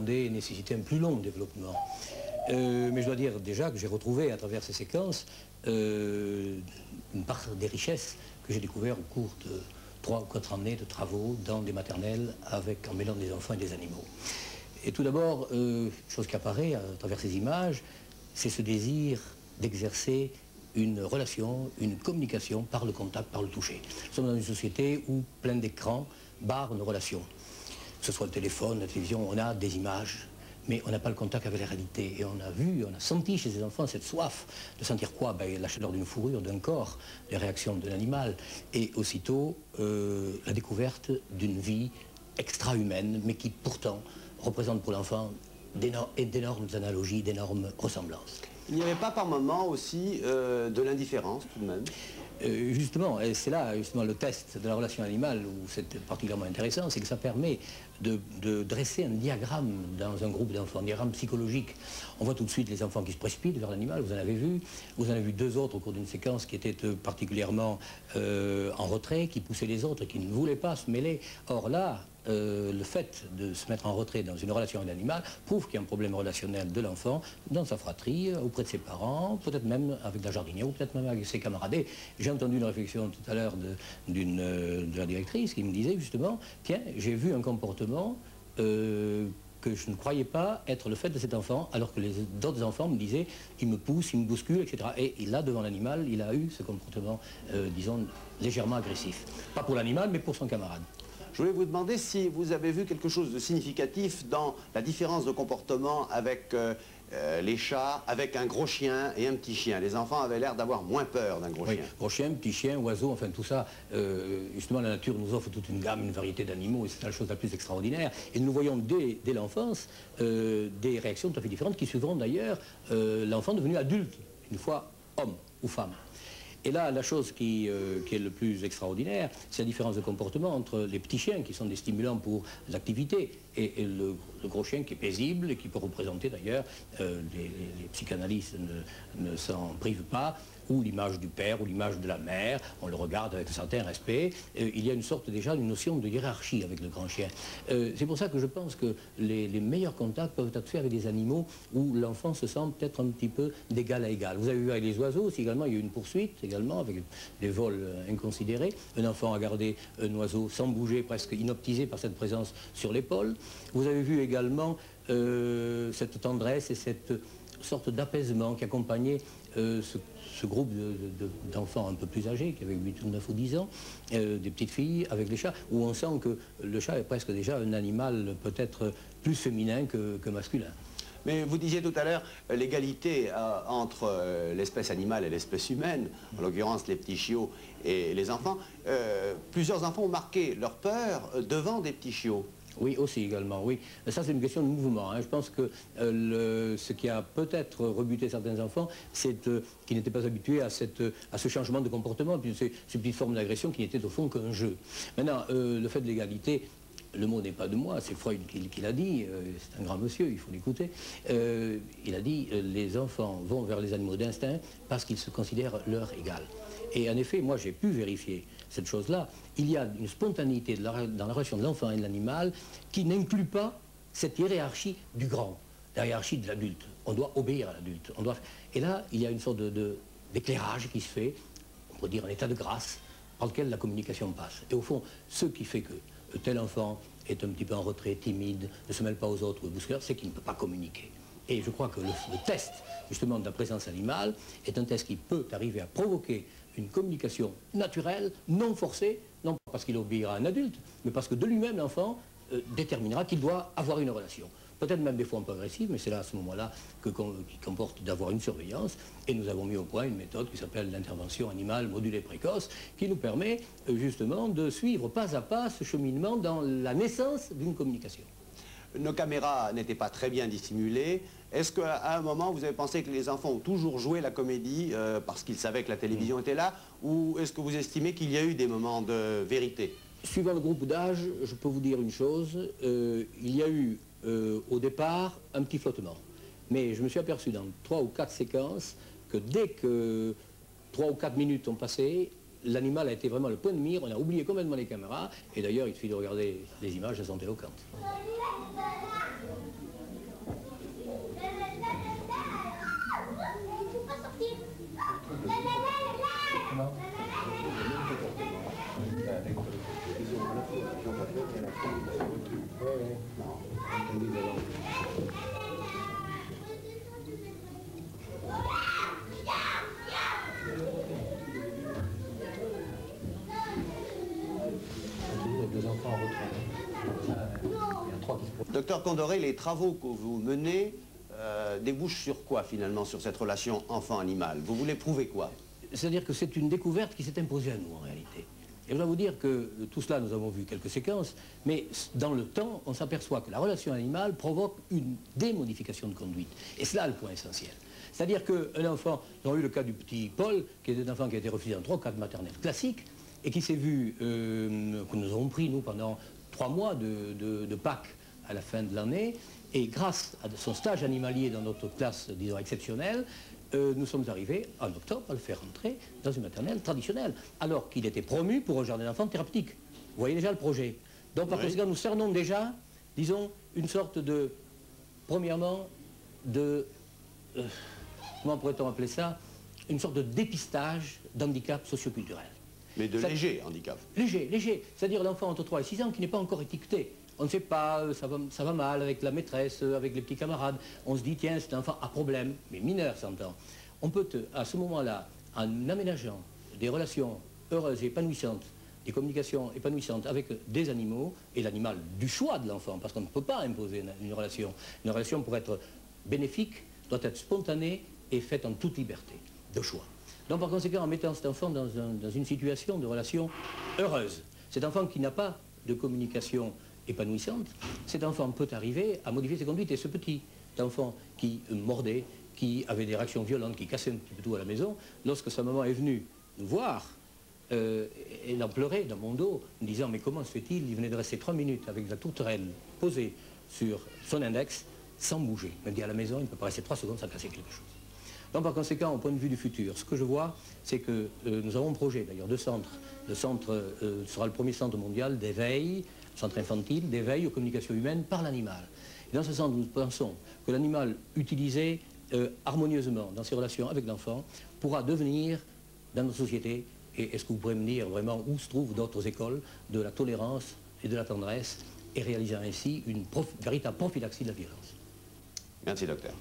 nécessiter un plus long développement. Mais je dois dire déjà que j'ai retrouvé à travers ces séquences une part des richesses que j'ai découvertes au cours de 3 ou 4 années de travaux dans des maternelles en mêlant des enfants et des animaux. Et tout d'abord, chose qui apparaît à travers ces images, c'est ce désir d'exercer une relation, une communication par le contact, par le toucher. Nous sommes dans une société où plein d'écrans barrent nos relations. Que ce soit le téléphone, la télévision, on a des images, mais on n'a pas le contact avec la réalité. Et on a vu, on a senti chez ces enfants cette soif de sentir quoi? Ben, la chaleur d'une fourrure, d'un corps, les réactions d'un animal, et aussitôt la découverte d'une vie extra-humaine, mais qui pourtant représente pour l'enfant d'énormes analogies, d'énormes ressemblances. Il n'y avait pas par moment aussi de l'indifférence tout de même? Justement, et c'est là justement le test de la relation animale où c'est particulièrement intéressant, c'est que ça permet de dresser un diagramme dans un groupe d'enfants, un diagramme psychologique. On voit tout de suite les enfants qui se précipitent vers l'animal, vous en avez vu. Vous en avez vu 2 autres au cours d'une séquence qui étaient particulièrement en retrait, qui poussaient les autres, qui ne voulaient pas se mêler. Or là, le fait de se mettre en retrait dans une relation avec l'animal prouve qu'il y a un problème relationnel de l'enfant dans sa fratrie, auprès de ses parents, peut-être même avec la jardinière ou peut-être même avec ses camarades. J'ai entendu une réflexion tout à l'heure de la directrice qui me disait justement, tiens, j'ai vu un comportement que je ne croyais pas être le fait de cet enfant, alors que les d'autres enfants me disaient, il me pousse, il me bouscule, etc. Et là, devant l'animal, il a eu ce comportement, disons, légèrement agressif. Pas pour l'animal, mais pour son camarade. Je voulais vous demander si vous avez vu quelque chose de significatif dans la différence de comportement avec les chats, avec un gros chien et un petit chien. Les enfants avaient l'air d'avoir moins peur d'un gros chien. Gros chien, petit chien, oiseau, enfin tout ça. Justement, la nature nous offre toute une gamme, une variété d'animaux, et c'est la chose la plus extraordinaire. Et nous voyons dès l'enfance des réactions tout à fait différentes qui suivront d'ailleurs l'enfant devenu adulte, une fois homme ou femme. Et là, la chose qui est le plus extraordinaire, c'est la différence de comportement entre les petits chiens, qui sont des stimulants pour l'activité, et le gros chien qui est paisible, et qui peut représenter d'ailleurs, les psychanalystes ne s'en privent pas, ou l'image du père, ou l'image de la mère, on le regarde avec un certain respect. Il y a une sorte déjà d'une notion de hiérarchie avec le grand chien. C'est pour ça que je pense que les meilleurs contacts peuvent être faits avec des animaux où l'enfant se sent peut-être un petit peu d'égal à égal. Vous avez vu avec les oiseaux aussi également, il y a eu une poursuite également avec des vols inconsidérés. Un enfant a gardé un oiseau sans bouger, presque inoptisé par cette présence sur l'épaule. Vous avez vu également cette tendresse et cette sorte d'apaisement qui accompagnait ce groupe d'enfants un peu plus âgés, qui avaient 8 ou 9 ou 10 ans, des petites filles avec les chats, où on sent que le chat est presque déjà un animal peut-être plus féminin que masculin. Mais vous disiez tout à l'heure l'égalité entre l'espèce animale et l'espèce humaine, en l'occurrence les petits chiots et les enfants. Plusieurs enfants ont marqué leur peur devant des petits chiots. Oui, aussi également, oui. Mais ça, c'est une question de mouvement. Hein. Je pense que ce qui a peut-être rebuté certains enfants, c'est qu'ils n'étaient pas habitués à ce changement de comportement, puis ces petites formes d'agression qui n'étaient au fond qu'un jeu. Maintenant, le fait de l'égalité, le mot n'est pas de moi, c'est Freud qui l'a dit, c'est un grand monsieur, il faut l'écouter. Il a dit, les enfants vont vers les animaux d'instinct parce qu'ils se considèrent leur égal. Et en effet, moi j'ai pu vérifier cette chose-là. Il y a une spontanéité dans la relation de l'enfant et de l'animal qui n'inclut pas cette hiérarchie du grand, la hiérarchie de l'adulte. On doit obéir à l'adulte. Et là, il y a une sorte d'éclairage qui se fait, on pourrait dire un état de grâce, par lequel la communication passe. Et au fond, ce qui fait que tel enfant est un petit peu en retrait, timide, ne se mêle pas aux autres ou bousculeur, c'est qu'il ne peut pas communiquer. Et je crois que le test, justement, de la présence animale est un test qui peut arriver à provoquer une communication naturelle, non forcée, non pas parce qu'il obéira à un adulte, mais parce que de lui-même, l'enfant déterminera qu'il doit avoir une relation. Peut-être même des fois un peu agressive, mais c'est là, à ce moment-là, qui comporte d'avoir une surveillance. Et nous avons mis au point une méthode qui s'appelle l'intervention animale modulée précoce, qui nous permet justement de suivre pas à pas ce cheminement dans la naissance d'une communication. Nos caméras n'étaient pas très bien dissimulées. Est-ce qu'à un moment, vous avez pensé que les enfants ont toujours joué la comédie parce qu'ils savaient que la télévision était là, ou est-ce que vous estimez qu'il y a eu des moments de vérité? Suivant le groupe d'âge, je peux vous dire une chose. Il y a eu, au départ, un petit flottement. Mais je me suis aperçu dans 3 ou 4 séquences que dès que 3 ou 4 minutes ont passé, l'animal a été vraiment le point de mire, on a oublié complètement les caméras, et d'ailleurs il suffit de regarder les images, elles sont éloquentes. Docteur Condoré, les travaux que vous menez débouchent sur quoi finalement, sur cette relation enfant-animal? Vous voulez prouver quoi? C'est-à-dire que c'est une découverte qui s'est imposée à nous en réalité. Et je dois vous dire que tout cela, nous avons vu quelques séquences, mais dans le temps, on s'aperçoit que la relation animale provoque une démodification de conduite. Et c'est là le point essentiel. C'est-à-dire qu'un enfant, nous avons eu le cas du petit Paul, qui est un enfant qui a été refusé dans 3 ou 4 maternelles classiques, et qui s'est vu, que nous avons pris, nous, pendant 3 mois de Pâques à la fin de l'année, et grâce à son stage animalier dans notre classe, disons, exceptionnelle, nous sommes arrivés, en octobre, à le faire entrer dans une maternelle traditionnelle, alors qu'il était promu pour un jardin d'enfants thérapeutique. Vous voyez déjà le projet. Donc, par conséquent, nous cernons déjà, disons, une sorte de, premièrement, de, comment pourrait-on appeler ça, une sorte de dépistage d'handicap socioculturel. Mais de léger handicap. Léger, léger. C'est-à-dire l'enfant entre 3 et 6 ans qui n'est pas encore étiqueté. On ne sait pas, ça va mal avec la maîtresse, avec les petits camarades. On se dit, tiens, c'est un enfant à problème, mais mineur, s'entend. On peut, à ce moment-là, en aménageant des relations heureuses et épanouissantes, des communications épanouissantes avec des animaux, et l'animal du choix de l'enfant, parce qu'on ne peut pas imposer une relation. Une relation, pour être bénéfique, doit être spontanée et faite en toute liberté de choix. Donc, par conséquent, en mettant cet enfant dans une situation de relation heureuse, cet enfant qui n'a pas de communication épanouissante, cet enfant peut arriver à modifier ses conduites. Et ce petit enfant qui mordait, qui avait des réactions violentes, qui cassait un petit peu tout à la maison, lorsque sa maman est venue nous voir, elle en pleurait dans mon dos, me disant, mais comment se fait-il? Il venait de rester 3 minutes avec la tourterelle posée sur son index, sans bouger. Il me dit, à la maison, il ne peut pas rester 3 secondes sans casser quelque chose. Donc, par conséquent, au point de vue du futur, ce que je vois, c'est que nous avons un projet, d'ailleurs, de centre. Le centre sera le premier centre mondial d'éveil, centre infantile, d'éveil aux communications humaines par l'animal. Et dans ce sens, nous pensons que l'animal utilisé harmonieusement dans ses relations avec l'enfant pourra devenir, dans notre société, et est-ce que vous pourrez me dire vraiment où se trouvent d'autres écoles, de la tolérance et de la tendresse, et réaliser ainsi une véritable prophylaxie de la violence. Merci, docteur.